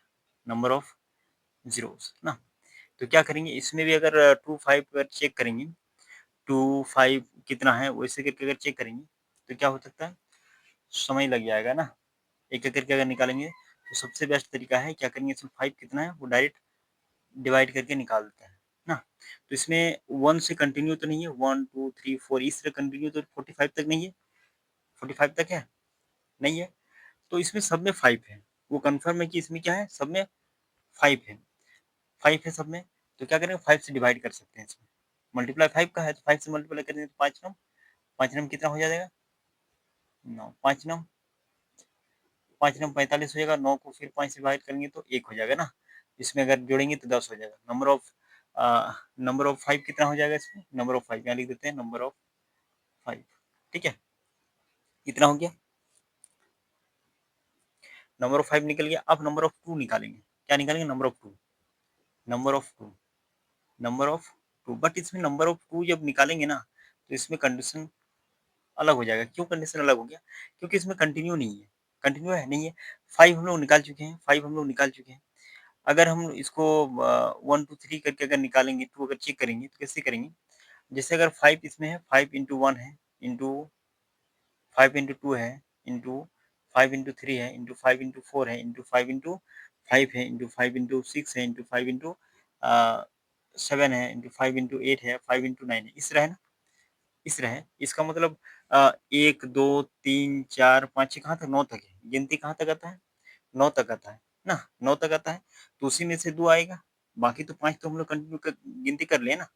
number of zeros ना। तो क्या करेंगे, इसमें भी अगर 2 5 अगर चेक करेंगे, 2 5 कितना है वैसे करके अगर चेक करेंगे तो क्या हो सकता है, समय लग जाएगा ना, एक एक करके अगर निकालेंगे। तो सबसे बेस्ट तरीका है, क्या करेंगे, इसमें 5 कितना है वो डायरेक्ट डिवाइड करके निकाल देते हैं ना। तो इसमें 1 से कंटिन्यू तो नहीं है, 1 2 3 4 इस तरह कंटिन्यू तो 45 तक नहीं है, 45 तक है नहीं है, तो इसमें सब में 5 है, वो कंफर्म है कि इसमें क्या है, सब में 5 है, 5 है सब में। तो क्या करेंगे, 5 से डिवाइड कर सकते हैं इसमें, मल्टीप्लाई 5 का है तो 5 से मल्टीप्लाई करेंगे तो 5 नम कितना हो जाएगा, 9, 5 नम 45 हो जाएगा, 9 को फिर 5 से डिवाइड करेंगे तो 1 हो जाएगा ना, इसमें अगर जोड़ेंगे तो 10 हो जाएगा। नंबर ऑफ 5 कितना हो जाएगा इसमें, नंबर ऑफ 5 यहाँ लिख देते हैं, नंबर ऑफ 5। ठीक है, कितना हो गया, नंबर ऑफ 5 निकल गया। अब नंबर ऑफ 2 निकालेंगे, क्या निकालेंगे, number of 2, number of 2, number of 2। But इसमें नंबर ऑफ 2 जब निकालेंगे ना तो इसमें कंडीशन अलग हो जाएगा। क्यों कंडीशन अलग हो गया, क्योंकि इसमें कंटिन्यू नहीं है, कंटिन्यू है नहीं है। 5 हम लोग निकाल चुके हैं, 5 हम लोग निकाल चुके हैं। अगर हम इसको 1 2 3 करके अगर निकालेंगे, 2 अगर चेक करेंगे तो कैसे करेंगे, जैसे अगर 5 इसमें है, 5 इंटू 1 है, इंटू 5 इंटू 2 है, इंटू 5 इंटू 3 है, इंटू 5 इंटू 4 है, इंटू 5 इंटू 5 है, इंटू 5 इंटू 6 है, इंटू 5 इंटू 7 है, इंटू 5 इंटू 8 है, 5 इंटू 9 है, इस तरह है ना, इस तरह है। इसका मतलब 1 2 3 4 5 6 कहाँ तक, 9 तक है, गिनती कहाँ तक आता है, 9 तक आता है ना, 9 तक आता है। तो उसी में से 2 आएगा, बाकी तो 5 तो हम लोग कंटिन्यू गिनती कर लिए ना,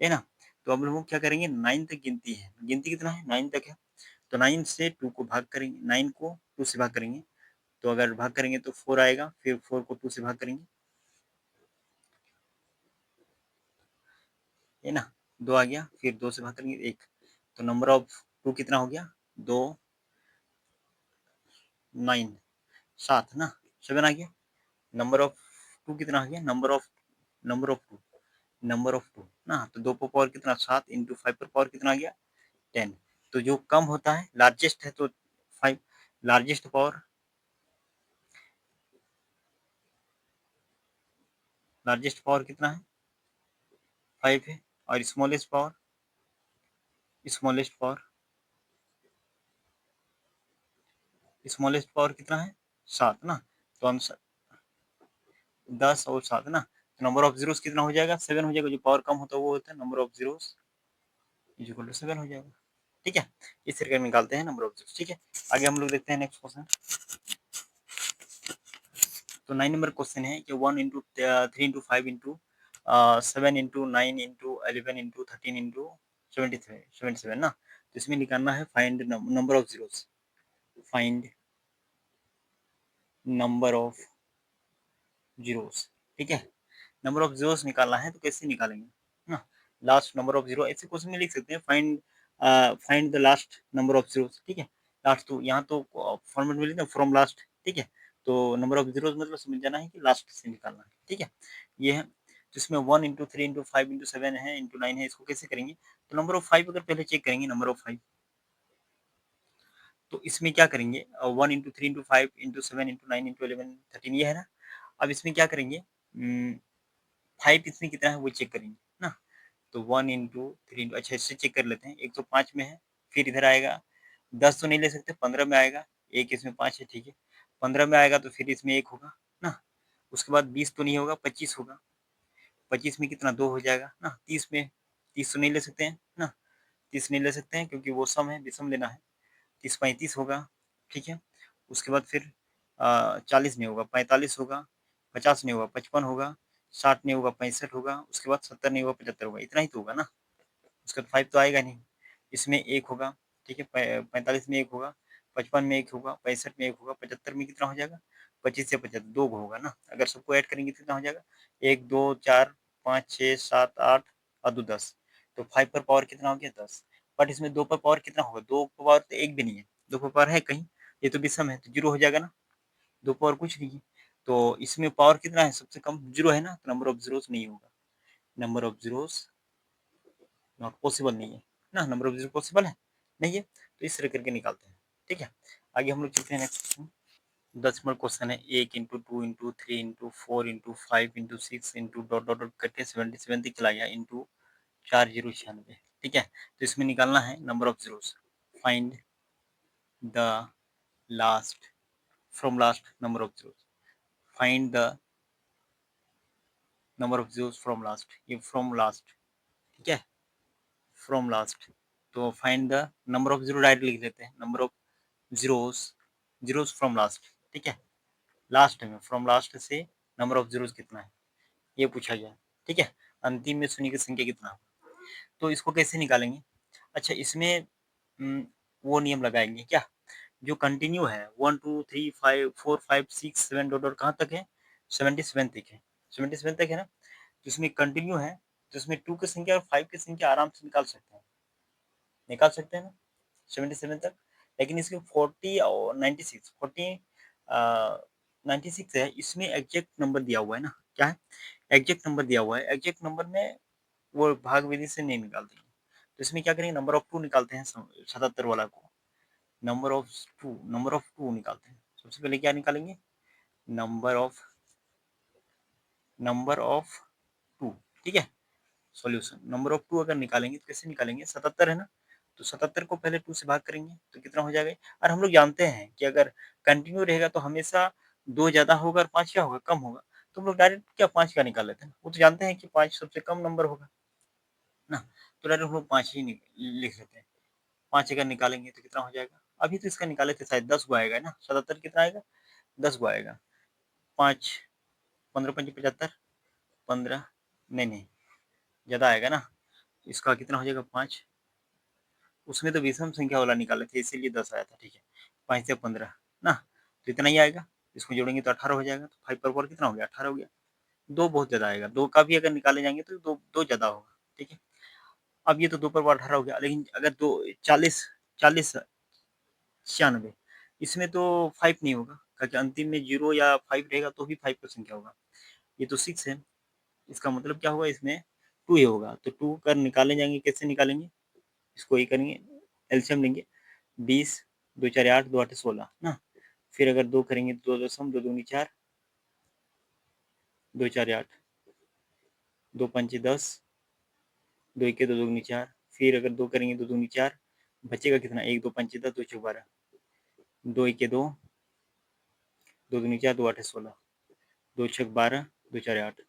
है ना। तो हम लोग क्या करेंगे, 9 तक गिनती है, गिनती कितना है, 9 तक है। तो 9 से 2 को भाग करेंगे, 9 को 2 से भाग करेंगे, तो अगर भाग करेंगे तो 4 आएगा, फिर 4 को 2 से भाग करेंगे, है ना, 2 आ गया, फिर 2 से भाग करेंगे 1। तो नंबर ऑफ 2 कितना हो गया, 2 9 7 ना, 7 आ गया। नंबर ऑफ 2 कितना आ गया, number of number of two ना, तो 2 पर पावर कितना 7 इंटू 5 पर पावर कितना आ गया 10। तो जो कम होता है लार्जेस्ट है तो 5, लार्जेस्ट पावर कितना है 5 है, और स्मॉलेस्ट पावर कितना है 7 ना। तो हम 10 और 7 ना, तो नंबर ऑफ जीरोस कितना हो जाएगा 7 हो जाएगा। जो पावर कम होता है वो होता है number of zeros is equal to 7 हो जाएगा। ठीक है, इस तरीके से निकालते हैं नंबर ऑफ जीरोस। ठीक है, आगे हम लोग देखते हैं नेक्स्ट क्वेश्चन। तो 9 नंबर क्वेश्चन है कि 1 into 3 into 5 into 7 into 9 into 11 into 13 into 77 ना। तो इसमें निकालना है find number of zeros, find number of zeros. ठीक है, नंबर ऑफ जीरोस निकालना है तो कैसे निकालेंगे ना, लास्ट नंबर ऑफ जीरो ऐसे क्वेश्चन में लिख सकते हैं, find the last number of zeros. ठीक है, लास्ट तो यहाँ तो फॉर्मेट में लिखते हैं फ्रॉम लास्ट। ठीक है, तो नंबर ऑफ जीरोस मतलब समझ जाना है कि लास्ट से निकालना है। ठीक है, ये है जिसमें 1 इंटू 3 इंटू 5 इंटू 7 है इंटू 9 है, इसको कैसे करेंगे। तो नंबर ऑफ 5 अगर पहले चेक करेंगे नंबर ऑफ 5, तो इसमें क्या करेंगे 1 into 3 into 5 into 7 into 9 into 11 13 ये है ना। अब इसमें क्या करेंगे 5 इसमें कितना है वो चेक करेंगे ना। तो 1 इंटू 3 इंटू, अच्छा इससे चेक कर लेते हैं, एक तो 5 में है, फिर इधर आएगा 10 तो नहीं ले सकते, 15 में आएगा, एक इसमें 5 है। ठीक है, 15 में आएगा तो फिर इसमें एक होगा ना, उसके बाद 20 तो नहीं होगा 25 होगा, 25 में कितना 2 हो जाएगा ना, 30 में 30 तो नहीं ले सकते हैं ना, 30 नहीं ले सकते हैं क्योंकि वो सम है, विषम लेना है। 30 35 होगा। ठीक है, उसके बाद फिर 40 नहीं होगा 45 होगा, 50 नहीं होगा 55 होगा, 60 नहीं होगा 65 होगा, उसके बाद 70 नहीं होगा 75 होगा, इतना ही तो होगा ना। उसका 5 तो आएगा नहीं, इसमें एक होगा। ठीक है, 45 में एक होगा, 55 में एक होगा, 65 में एक होगा, 75 में कितना हो जाएगा 25 से 75 दो होगा ना। अगर सबको ऐड करेंगे कितना हो जाएगा 1 2 4 5 6 7 8 और 2 10। तो 5 पर पावर कितना हो गया 10। बट इसमें 2 पर पावर कितना होगा, 2 पर पावर तो एक भी नहीं है, 2 पर पावर है कहीं, ये तो विषम है तो जीरो हो जाएगा ना, 2 पावर कुछ नहीं है। तो इसमें पावर कितना है सबसे कम जीरो है ना, तो नंबर ऑफ जीरोस नहीं होगा, number of zeros not possible नहीं है ना, नंबर ऑफ जीरो पॉसिबल है नहीं है, तो इस तरह करके निकालते हैं। ठीक है, आगे हम लोग चलते हैं नेक्स्ट क्वेश्चन। 10 नंबर क्वेश्चन है 1 into 2 into 3 into 4 into 5 into 6 into dot dot dot करके 77 तक चला गया इंटू 4096। ठीक है, तो इसमें निकालना है number of zeros, find the last from last number of zeros, find the number of zeros from last, ये फ्रॉम लास्ट। ठीक है, फ्रॉम लास्ट, तो find the number of zero direct लिख देते हैं, number of zeros, zeros from last. ठीक है, last में फ्रॉम लास्ट से नंबर ऑफ जीरोस कितना है ये पूछा गया। ठीक है, अंतिम में शून्य की संख्या कितना, तो इसको कैसे निकालेंगे। अच्छा इसमें वो नियम लगाएंगे क्या, जो कंटिन्यू है 1 2 3 5 4 5 6 7 डॉट डॉट कहाँ तक है 77 तक है, 77 तक है ना, जिसमें कंटिन्यू है तो इसमें 2 की संख्या और 5 की संख्या आराम से निकाल सकते हैं ना 77 तक। लेकिन इसके 40 और 96 96 है, इसमें एग्जैक्ट नंबर दिया हुआ है ना, क्या है एग्जैक्ट नंबर दिया हुआ है, एग्जैक्ट नंबर में वो भाग विधि से नहीं निकालते हैं। तो इसमें क्या करेंगे नंबर ऑफ टू निकालते हैं 77 वाला को, नंबर ऑफ टू निकालते हैं। सबसे पहले क्या निकालेंगे नंबर ऑफ टू। ठीक है, सॉल्यूशन नंबर ऑफ टू अगर निकालेंगे तो कैसे निकालेंगे 77 है ना, तो 77 को पहले 2 से भाग करेंगे तो कितना हो जाएगा। और हम लोग जानते हैं कि अगर कंटिन्यू रहेगा तो हमेशा 2 ज़्यादा होगा और 5 क्या होगा कम होगा, तो हम लोग डायरेक्ट क्या 5 का निकाल लेते हैं, वो तो जानते हैं कि 5 सबसे कम नंबर होगा ना, तो डायरेक्ट हम लोग 5 ही लिख लेते हैं। 5 अगर निकालेंगे तो कितना हो जाएगा, अभी तो इसका निकाले थे शायद 10 गो आएगा ना, 77 कितना आएगा 10 गो आएगा, 5 15 5 75 15 नहीं ज़्यादा आएगा ना, इसका कितना हो जाएगा 5, उसमें तो विषम संख्या वाला निकाले थे इसीलिए 10 आया था। ठीक है, 5 से 15 ना, तो इतना ही आएगा, इसको जोड़ेंगे तो 18 हो जाएगा, तो 5 पर 4 कितना हो गया 18 हो गया, 2 बहुत ज़्यादा आएगा, 2 का भी अगर निकाले जाएंगे तो 2 ज़्यादा होगा। ठीक है, अब ये तो 2 पर 18 हो गया, लेकिन अगर 2 40 40 96 इसमें तो 5 नहीं होगा, क्योंकि अंतिम में 0 या 5 रहेगा तो भी 5 की संख्या होगा, ये तो 6 है, इसका मतलब क्या होगा, इसमें 2 ही होगा, तो 2 कर निकालने जाएंगे, कैसे निकालेंगे, इसको ही करेंगे, एलसीएम लेंगे, 20, 2 4 8, 2 8 16 ना, फिर अगर 2 करेंगे तो 2 दशम, 2 दूनी 4, 2 4 8, 2 पंचे 10, 2 1 2 दूनी 4, फिर अगर 2 करेंगे 2 दूनी 4, बचेगा कितना, 1 2 पंचे 10, 2 चौक 12, 2 1 2, 2 दूनी 4, 2 8 16, 2 छक 12, 2 4 8,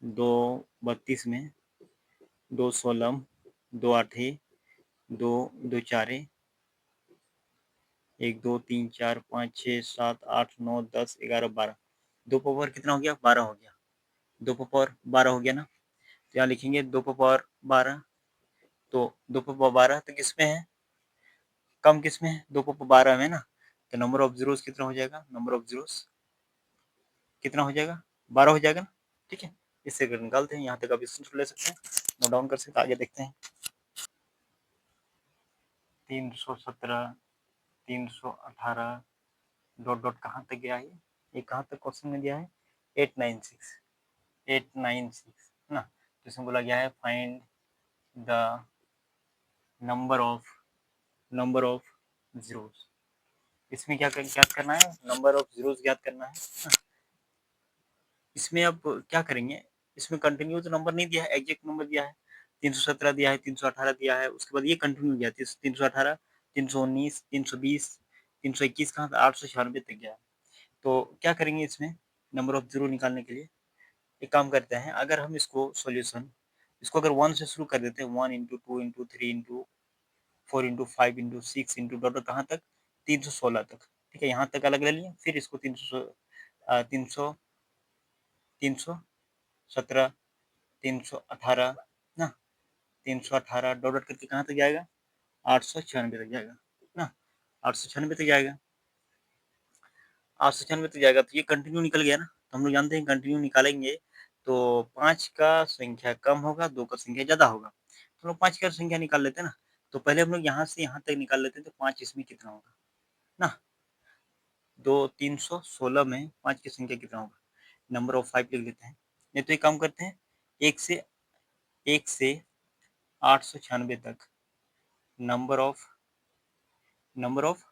2 32 में, 2 16, 2 8, 2 2 4, 1 2 3 4 5 6 7 8 9 10 11 12, 2 पावर कितना हो गया, 12 हो गया, 2 पावर 12 हो गया ना, तो यहाँ लिखेंगे 2 पावर 12, तो 2 पावर 12 तो किस में है, कम किस में है, 2 पावर 12 में ना, तो नंबर ऑफ जीरोस कितना हो जाएगा, नंबर ऑफ जीरोस कितना हो जाएगा, 12 हो जाएगा ना, ठीक है। इससे अगर निकालते हैं, यहाँ तक आप स्क्रीनशॉट ले सकते हैं, नोट डाउन कर सकते हैं, आगे देखते हैं। 317, 318, डॉट डॉट कहाँ तक गया है, ये कहाँ तक क्वेश्चन में दिया है, 896, 896 ना, तो इसमें बोला गया है find the number of zeros, इसमें क्या ज्ञात करना है, नंबर ऑफ जीरोस ज्ञात करना है ना? इसमें अब क्या करेंगे, इसमें कंटिन्यू तो नंबर नहीं दिया है, एग्जैक्ट नंबर दिया है, 317 दिया है, 318 दिया है, उसके बाद ये कंटिन्यू दिया है, 318, 319, 320, 321 कहाँ था, 896 तक गया है। तो क्या करेंगे इसमें नंबर ऑफ जीरो निकालने के लिए, एक काम करते हैं, अगर हम इसको सॉल्यूशन, इसको अगर 1 से शुरू कर देते हैं, 1 into 2 into 3 into 4 into 5 into 6 into dot कहाँ तक, 316 तक, ठीक है, यहाँ तक अलग ले लिया, फिर इसको 317, 318 ना, 318 डॉट डॉट करके कहाँ तक जाएगा, 896 तक जाएगा ना, 896 तक जाएगा, 896 तक जाएगा, तो ये कंटिन्यू निकल गया ना, तो हम लोग जानते हैं कंटिन्यू निकालेंगे तो 5 का संख्या कम होगा, 2 का संख्या ज़्यादा होगा, तो हम लोग 5 का संख्या निकाल लेते हैं ना, तो पहले हम लोग यहाँ से यहाँ तक निकाल लेते हैं, तो 5 इसमें कितना होगा ना, 316 में 5 की संख्या कितना होगा, नंबर ऑफ 5 लिख लेते हैं, नहीं तो एक काम करते हैं, एक से 896 तक number of number of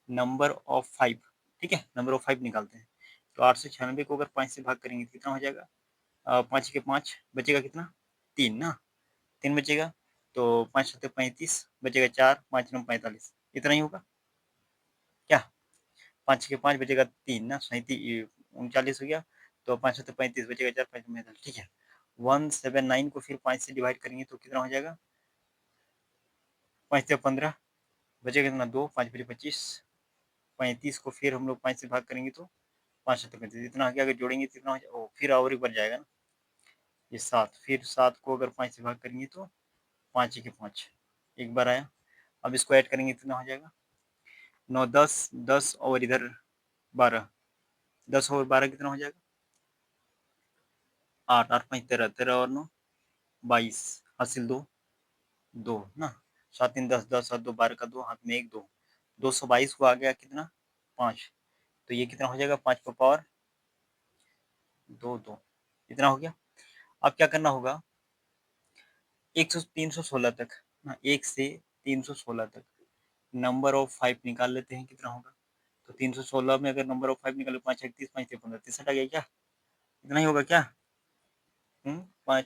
number of 5, ठीक है, नंबर ऑफ 5 निकालते हैं, तो 896 को अगर 5 से भाग करेंगे तो कितना हो जाएगा, 5 के 5 बचेगा कितना, 3 ना, 3 बचेगा, तो 5 7 35 बचेगा 4, 5 9 45, इतना ही होगा क्या, 5 के 5 बचेगा 3 ना, 39 हो गया, तो 5 7 35 बचेगा 4, 5 45, ठीक है, 179 को फिर 5 से डिवाइड करेंगे तो कितना हो जाएगा, 5 से 15 बचेगा कितना, 2 5 बचे 25, 35 को फिर हम लोग 5 से भाग करेंगे तो 5 7 35, इतना आगे अगर जोड़ेंगे तो कितना हो जाएगा, फिर और एक बार जाएगा ना, ये 7, फिर 7 को अगर 5 से भाग करेंगे तो 5 के 5 एक बार आया, अब इसको ऐड करेंगे कितना हो जाएगा, 9 10 10 और इधर 12, 10 और 12 कितना हो जाएगा, 8 8 5 13, 13 और 9 22, हासिल 2 2 ना, 7 3 10 10 7 2 12 का 2, हाथ में 1 2, 222 को आ गया कितना, 5, तो ये कितना हो जाएगा, 5 का पावर 2 2, इतना हो गया। अब क्या करना होगा, 316 तक ना, 1 से 316 तक नंबर ऑफ 5 निकाल लेते हैं, कितना होगा, तो 316 में अगर नंबर ऑफ 5 निकालो, 5 31 5 15 63 आ गया क्या, इतना ही होगा क्या, 5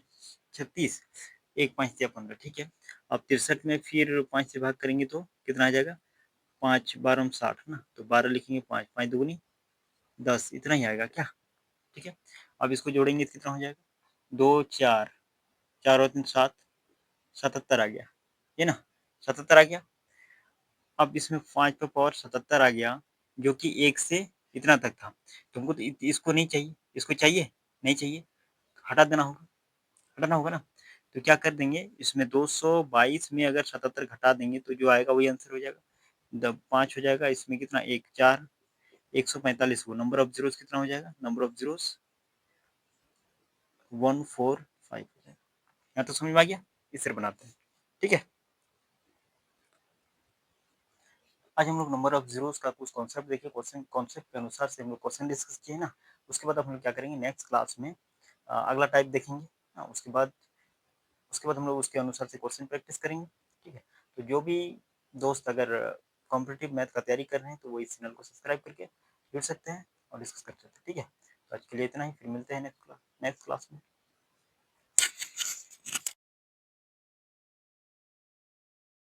36, 1 5 15, ठीक है। अब 63 में फिर 5 से भाग करेंगे तो कितना आ जाएगा, 5 12 60 ना, तो 12 लिखेंगे, 5 5 दूनी 10, इतना ही आएगा क्या, ठीक है। अब इसको जोड़ेंगे तो कितना हो जाएगा, 2 4 4 और 3 7, 77 आ गया, ये ना, 77 आ गया। अब इसमें 5 का पावर 77 आ गया, जो कि 1 से इतना तक था, तुमको तो इसको नहीं चाहिए, इसको चाहिए, नहीं चाहिए, हटा देना होगा, हटाना होगा ना, तो क्या कर देंगे, इसमें 222 में अगर 77 घटा देंगे तो जो आएगा वही आंसर हो जाएगा, 5 हो जाएगा, इसमें कितना 1 4, 145 को नंबर ऑफ जीरोस कितना हो जाएगा, नंबर ऑफ जीरोस 145 हो जाएगा, यहाँ तो समझ में आ गया, इस तरह बनाते हैं, ठीक है। आज हम लोग नंबर ऑफ जीरोस का कुछ कॉन्सेप्ट देखे, क्वेश्चन कॉन्सेप्ट के अनुसार से हम लोग क्वेश्चन डिस्कस किए ना, उसके बाद हम लोग क्या करेंगे नेक्स्ट क्लास में, अगला टाइप देखेंगे। उसके बाद हम लोग उसके अनुसार से क्वेश्चन प्रैक्टिस करेंगे। ठीक है, तो जो भी दोस्त अगर कॉम्पिटिटिव मैथ का तैयारी कर रहे हैं तो वो इस चैनल को सब्सक्राइब करके जुड़ सकते हैं और डिस्कस कर सकते हैं। ठीक है, तो आज के लिए इतना ही, फिर मिलते हैं नेक्स्ट क्लास में।